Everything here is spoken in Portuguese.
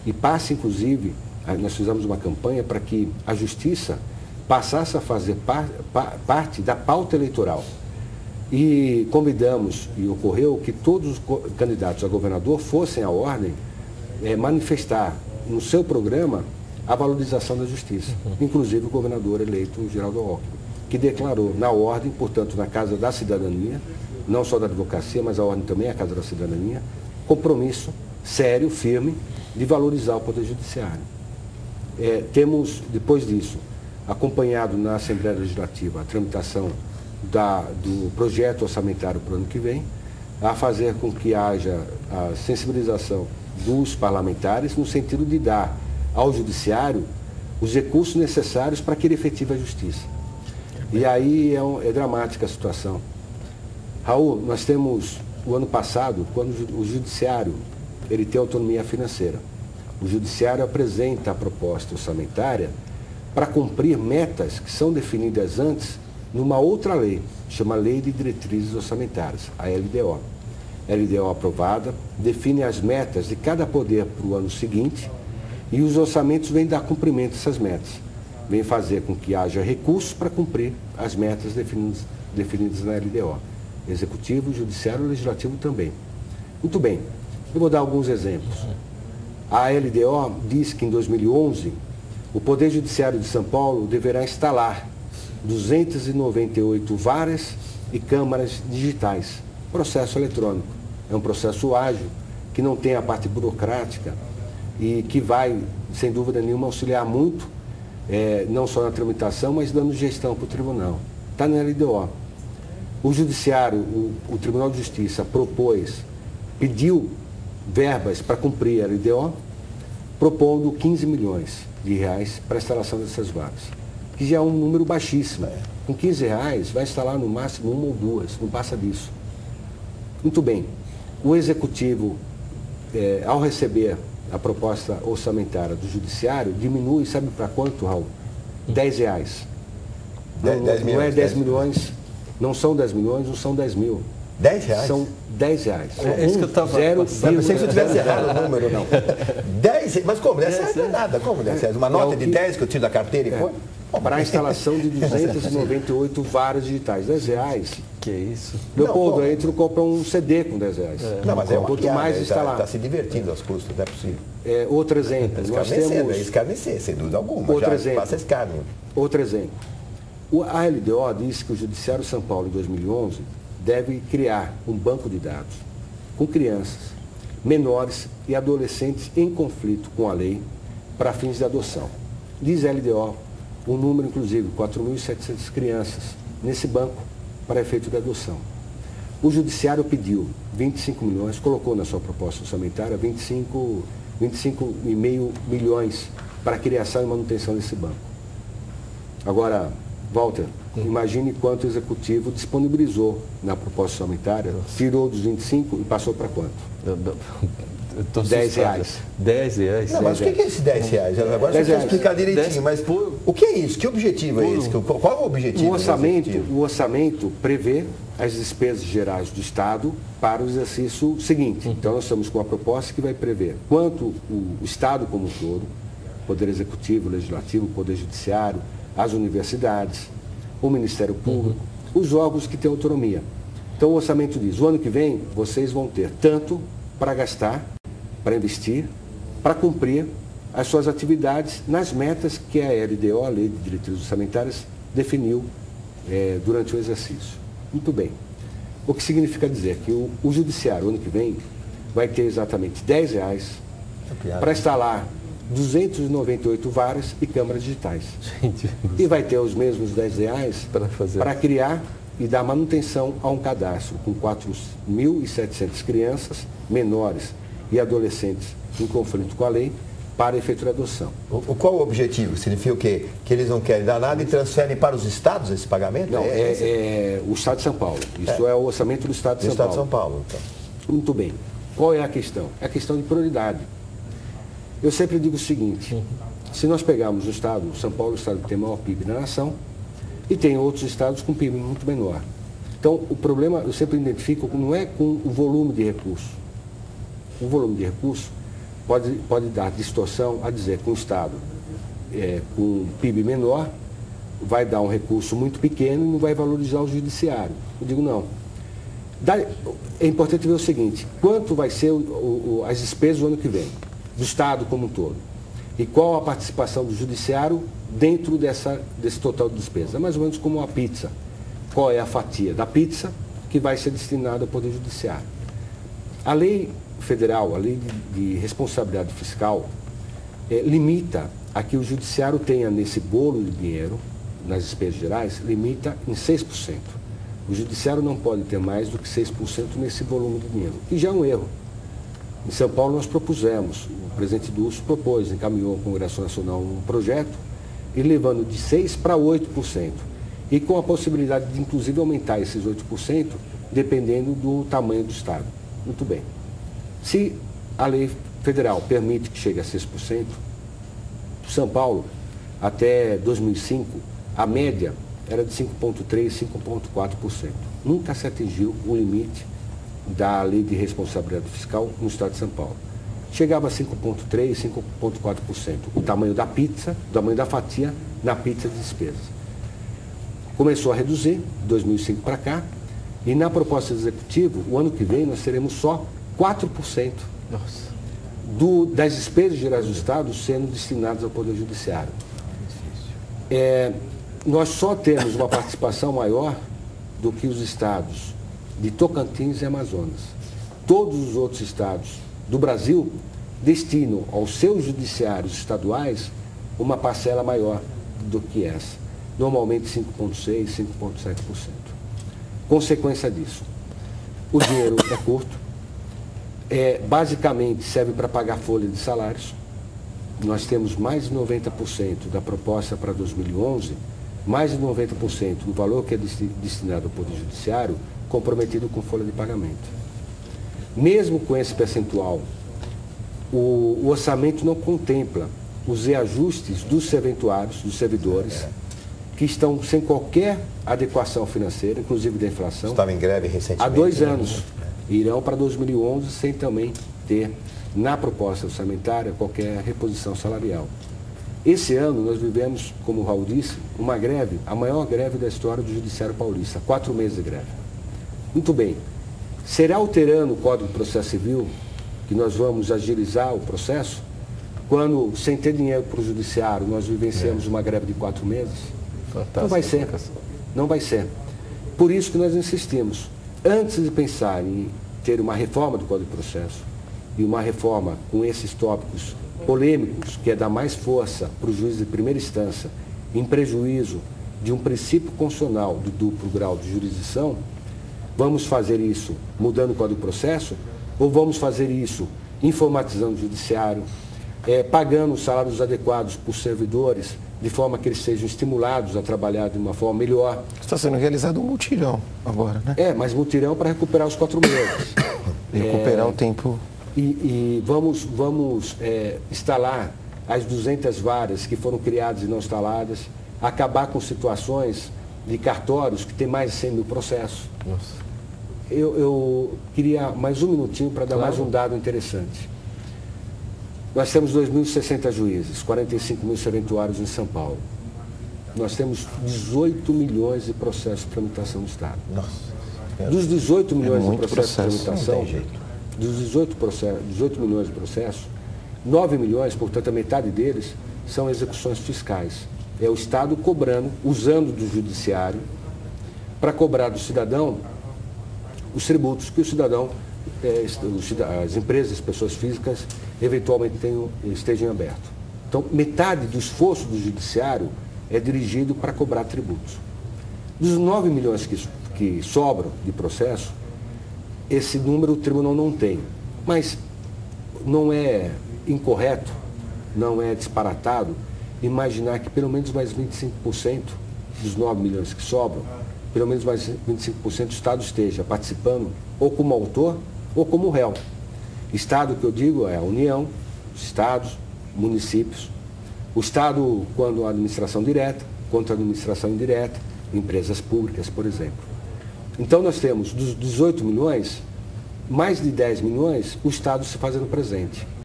e passe, inclusive, nós fizemos uma campanha para que a Justiça passasse a fazer parte da pauta eleitoral. E convidamos, e ocorreu, que todos os candidatos a governador fossem à ordem manifestar no seu programa a valorização da justiça. Inclusive o governador eleito, Geraldo Alckmin, que declarou na ordem, portanto, na Casa da Cidadania, não só da advocacia, mas a ordem também é a Casa da Cidadania, compromisso sério, firme, de valorizar o Poder Judiciário. Temos, depois disso, acompanhado na Assembleia Legislativa a tramitação do projeto orçamentário para o ano que vem, a fazer com que haja a sensibilização dos parlamentares no sentido de dar ao Judiciário os recursos necessários para que ele efetive a justiça. E aí é dramática a situação. Raul, nós temos, o ano passado, quando o Judiciário ele tem autonomia financeira, o Judiciário apresenta a proposta orçamentária para cumprir metas que são definidas antes numa outra lei, chama Lei de Diretrizes Orçamentárias, a LDO. A LDO aprovada define as metas de cada poder para o ano seguinte e os orçamentos vêm dar cumprimento a essas metas. Vem fazer com que haja recursos para cumprir as metas definidas na LDO. Executivo, Judiciário e Legislativo também. Muito bem, eu vou dar alguns exemplos. A LDO diz que em 2011 o Poder Judiciário de São Paulo deverá instalar 298 varas e câmaras digitais. Processo eletrônico. É um processo ágil, que não tem a parte burocrática e que vai, sem dúvida nenhuma, auxiliar muito, não só na tramitação, mas dando gestão para o tribunal. Está na LDO. O Judiciário, o Tribunal de Justiça pediu verbas para cumprir a LDO, propondo 15 milhões de reais para a instalação dessas varas, que já é um número baixíssimo. Com 15 reais vai instalar no máximo uma ou duas, não passa disso. Muito bem. O Executivo, ao receber a proposta orçamentária do Judiciário, diminui, sabe para quanto, Raul? 10 reais. Não é 10 milhões, não são 10 milhões, não são 10 mil. 10 reais? São 10 reais. É isso que eu estava... Eu pensei que eu tivesse errado o número, não. 10? Mas como? 10 reais não é nada. Como 10 reais? Uma nota de 10 que eu tiro da carteira e põe? Para a instalação de 298 varas digitais. 10 reais. Que é isso? Leopoldo, aí tu compra um CD com 10 reais. Não, mas quanto mais instalar. Está se divertindo aos custos, não é possível. Outro exemplo. Nós temos... Escarnecer, sem dúvida alguma. Outro exemplo. Passa escárnio. Outro exemplo. A LDO diz que o Judiciário de São Paulo, em 2011, deve criar um banco de dados com crianças, menores e adolescentes em conflito com a lei para fins de adoção. Diz a LDO um número, inclusive, 4.700 crianças nesse banco para efeito de adoção. O Judiciário pediu 25 milhões, colocou na sua proposta orçamentária 25,5 milhões para a criação e manutenção desse banco. Agora, Walter, imagine quanto o Executivo disponibilizou na proposta orçamentária, tirou dos 25 e passou para quanto? 10 reais. 10 reais? Não, mas o que é esse 10 reais? Agora você precisa explicar direitinho, mas o que é isso? Que objetivo é esse? Qual é o objetivo? O orçamento prevê as despesas gerais do Estado para o exercício seguinte. Então, nós estamos com uma proposta que vai prever quanto o Estado como um todo, Poder Executivo, Legislativo, Poder Judiciário, as universidades, o Ministério Público, os órgãos que têm autonomia. Então, o orçamento diz, o ano que vem, vocês vão ter tanto para gastar, para investir, para cumprir as suas atividades nas metas que a LDO, a Lei de Diretrizes Orçamentárias, definiu durante o exercício. Muito bem. O que significa dizer que o Judiciário, ano que vem, vai ter exatamente 10 reais para instalar 298 varas e câmaras digitais. E vai ter os mesmos 10 reais para criar e dar manutenção a um cadastro com 4.700 crianças, menores e adolescentes em conflito com a lei para efeito de adoção. Qual o objetivo? Significa o quê? Que eles não querem dar nada e transferem para os estados esse pagamento? Não, o Estado de São Paulo. Isso é o orçamento do Estado de São Paulo. Estado de São Paulo, então. Muito bem. Qual é a questão? É a questão de prioridade. Eu sempre digo o seguinte, se nós pegarmos o Estado, São Paulo é o Estado que tem maior PIB da nação, e tem outros estados com PIB muito menor. Então, o problema, eu sempre identifico, não é com o volume de recursos. O volume de recursos pode dar distorção a dizer que um Estado com um PIB menor vai dar um recurso muito pequeno e não vai valorizar o judiciário. Eu digo não. É importante ver o seguinte, quanto vai ser as despesas do ano que vem, do Estado como um todo, e qual a participação do judiciário dentro desse total de despesas. É mais ou menos como uma pizza. Qual é a fatia da pizza que vai ser destinada ao Poder Judiciário? A lei federal, a lei de responsabilidade fiscal, limita a que o judiciário tenha nesse bolo de dinheiro, nas despesas gerais, limita em 6%. O judiciário não pode ter mais do que 6% nesse volume de dinheiro, que já é um erro. Em São Paulo nós propusemos, o presidente Dulce propôs, encaminhou ao Congresso Nacional um projeto, e levando de 6% para 8%. E com a possibilidade de, inclusive, aumentar esses 8%, dependendo do tamanho do Estado. Muito bem. Se a lei federal permite que chegue a 6%, São Paulo, até 2005, a média era de 5,3%, 5,4%. Nunca se atingiu o limite da lei de responsabilidade fiscal no Estado de São Paulo. Chegava a 5,3%, 5,4%. O tamanho da pizza, o tamanho da fatia na pizza de despesas. Começou a reduzir, de 2005 para cá, e na proposta do Executivo, o ano que vem, nós teremos só 4% das despesas gerais do Estado sendo destinadas ao Poder Judiciário. Nós só temos uma participação maior do que os estados de Tocantins e Amazonas. Todos os outros estados do Brasil destinam aos seus judiciários estaduais uma parcela maior do que essa. Normalmente 5,6%, 5,7%. Consequência disso, o dinheiro é curto, basicamente serve para pagar folha de salários. Nós temos mais de 90% da proposta para 2011, mais de 90% do valor que é destinado ao Poder Judiciário comprometido com folha de pagamento. Mesmo com esse percentual, o orçamento não contempla os reajustes dos serventuários, dos servidores, que estão sem qualquer adequação financeira, inclusive da inflação. Estava em greve recentemente. Há 2 anos. Irão para 2011 sem também ter, na proposta orçamentária, qualquer reposição salarial. Esse ano nós vivemos, como o Raul disse, uma greve, a maior greve da história do Judiciário Paulista, 4 meses de greve. Muito bem. Será alterando o Código de Processo Civil que nós vamos agilizar o processo, quando, sem ter dinheiro para o Judiciário, nós vivenciamos uma greve de 4 meses? Fantástico. Não vai ser. Não vai ser. Por isso que nós insistimos. Antes de pensar em ter uma reforma do Código de Processo e uma reforma com esses tópicos polêmicos, que é dar mais força para o juiz de primeira instância, em prejuízo de um princípio constitucional do duplo grau de jurisdição, vamos fazer isso mudando o Código de Processo ou vamos fazer isso informatizando o judiciário, pagando os salários adequados para os servidores, de forma que eles sejam estimulados a trabalhar de uma forma melhor. Está sendo realizado um mutirão agora, né? Mas mutirão para recuperar os 4 meses. Recuperar o tempo. E vamos instalar as 200 varas que foram criadas e não instaladas, acabar com situações de cartórios que tem mais de 100 mil processos. Nossa. Eu queria mais um minutinho para dar mais um dado interessante. Nós temos 2.060 juízes, 45 mil serventuários em São Paulo. Nós temos 18 milhões de processos de tramitação do Estado. Nossa. Dos 18 milhões de processos de tramitação, não tem jeito. dos 18 milhões de processos, 9 milhões, portanto a metade deles, são execuções fiscais. É o Estado cobrando, usando do judiciário, para cobrar do cidadão os tributos que o cidadão, as empresas, as pessoas físicas, eventualmente estejam abertos. Então, metade do esforço do judiciário é dirigido para cobrar tributos. Dos 9 milhões que sobram de processo, esse número o tribunal não tem. Mas não é incorreto, não é disparatado imaginar que pelo menos mais 25% dos 9 milhões que sobram, pelo menos mais 25% do Estado esteja participando ou como autor ou como réu. Estado que eu digo é a União, os estados, municípios. O Estado quando a administração direta, quanto a administração indireta, empresas públicas, por exemplo. Então nós temos dos 18 milhões, mais de 10 milhões, o Estado se fazendo presente.